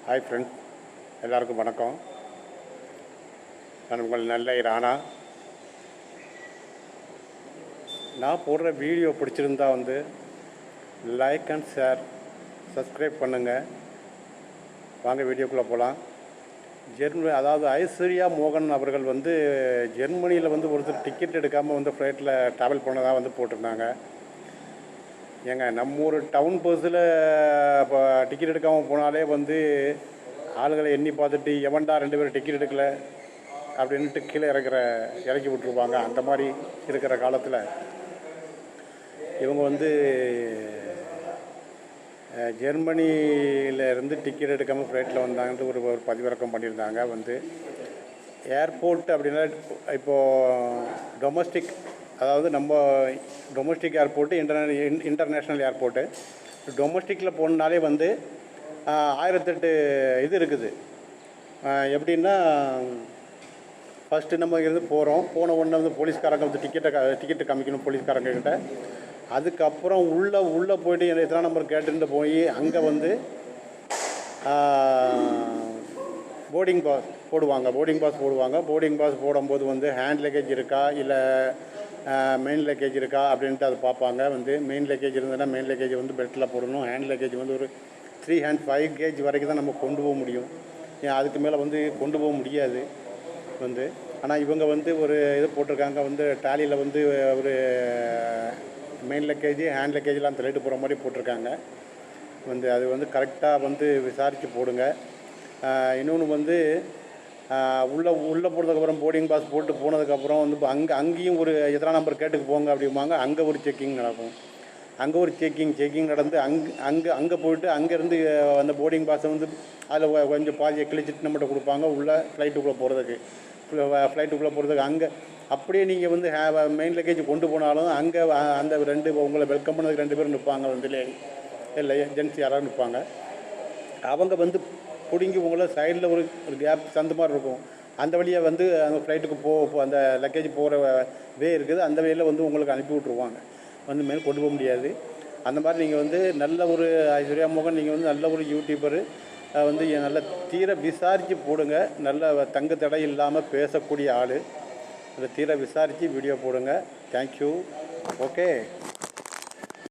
Hi friends, எல்லாருக்கும் வணக்கம். நான் உங்கள் நல்ல ராணா. நான் போடுற வீடியோ பிடிச்சிருந்தா லைக் அண்ட் ஷேர், சப்ஸ்கிரைப் பண்ணுங்கள். வாங்க வீடியோக்குள்ளே போகலாம். அதாவது ஐஸ்வர்யா மோகன் அவர்கள் ஜெர்மனியில் ஒருத்தர் டிக்கெட் எடுக்காமல் ஃப்ளைட்டில் ட்ராவல் பண்ணதாக போட்டிருந்தாங்க. ஏங்க, நம்ம ஊர் டவுன் பஸ்ஸில் இப்போ டிக்கெட் எடுக்காமல் போனாலே ஆளுகளை எண்ணி பார்த்துட்டு எவன்டா 2 பேர் டிக்கெட் எடுக்கலை அப்படின்ட்டு கீழே இறக்கி விட்ருப்பாங்க. அந்த மாதிரி இருக்கிற காலத்தில் இவங்க ஜெர்மனியிலேருந்து டிக்கெட் எடுக்காமல் ஃப்ளைட்டில் வந்தாங்கன்ட்டு ஒரு பதிவிறக்கம் பண்ணியிருந்தாங்க. ஏர்போர்ட் அப்படின்னா இப்போது டொமஸ்டிக், அதாவது நம்ம டொமஸ்டிக் ஏர்போர்ட்டு, இன்டர்நேஷ்னல் ஏர்போர்ட்டு. டொமஸ்டிக்கில் போனாலே 1008 இது இருக்குது. எப்படின்னா, ஃபஸ்ட்டு நம்ம இருந்து போன உடனே போலீஸ்காரங்க டிக்கெட்டை காமிக்கணும் போலீஸ்காரங்கக்கிட்ட. அதுக்கப்புறம் உள்ளே போய்ட்டு எத்தனை நம்பர் கேட்டுட்டு போய் அங்கே போர்டிங் பாஸ் போடுவாங்க. போர்டிங் பாஸ் போடும்போது ஹேண்ட் லக்கேஜ் இருக்கா இல்லை மெயின் லக்கேஜ் இருக்கா அப்படின்ட்டு அதை பார்ப்பாங்க. மெயின் லக்கேஜ் இருந்ததுன்னா மெயின் லக்கேஜ் பெல்ட்டில் போடணும். ஹேண்ட் லக்கேஜ் ஒரு 3 and 5 கேஜ் வரைக்கும் தான் நம்ம கொண்டு போக முடியும். அதுக்கு மேலே கொண்டு போக முடியாது. ஆனால் இவங்க ஒரு இது போட்டிருக்காங்க. டாலியில் ஒரு மெயின் லக்கேஜ், ஹேண்ட் லக்கேஜ்லாம் தள்ளிட்டு போகிற மாதிரி போட்டிருக்காங்க. அது கரெக்டாக விசாரித்து போடுங்க. இன்னொன்று உள்ளே போனதுக்கப்புறம் போர்டிங் பாஸ் போட்டு போனதுக்கப்புறம் இப்போ அங்கேயும் ஒரு எத்தனை நம்பர் கேட்டுக்கு போங்க அப்படிம்பாங்க. அங்கே ஒரு செக்கிங் நடக்கும். அங்கே ஒரு செக்கிங் நடந்து அங்கே போய்ட்டு அங்கேருந்து அந்த போர்டிங் பாஸை அதில் கொஞ்சம் பாதியை கிழிச்சிட்டு நம்மகிட்ட கொடுப்பாங்க ஃப்ளைட்டுக்குள்ளே போகிறதுக்கு. அங்கே அப்படியே நீங்கள் மெயின் லக்கேஜ் கொண்டு போனாலும் அங்கே அந்த உங்களை வெல்கம் பண்ணதுக்கு 2 பேர் நிற்பாங்க. இல்லை ஏஜென்சி யாராவது நிற்பாங்க. அவங்க பிடுங்கி உங்களை சைடில் ஒரு கேப் சந்து மாதிரி இருக்கும். அந்த வழியாக அந்த ஃப்ளைட்டுக்கு அந்த லக்கேஜ் போகிற வே இருக்குது. அந்த வேயில் உங்களுக்கு அனுப்பி விட்ருவாங்க. மேலே கொண்டு போக முடியாது. அந்த மாதிரி நீங்கள் நல்ல ஒரு ஐஸ்வர்யா மோகன், நீங்கள் நல்ல ஒரு யூடியூபரு. நல்ல தீர விசாரித்து போடுங்க. நல்ல தங்கு தடை இல்லாமல் பேசக்கூடிய ஆள். அதை தீர விசாரித்து வீடியோ போடுங்க. தேங்க்யூ. ஓகே.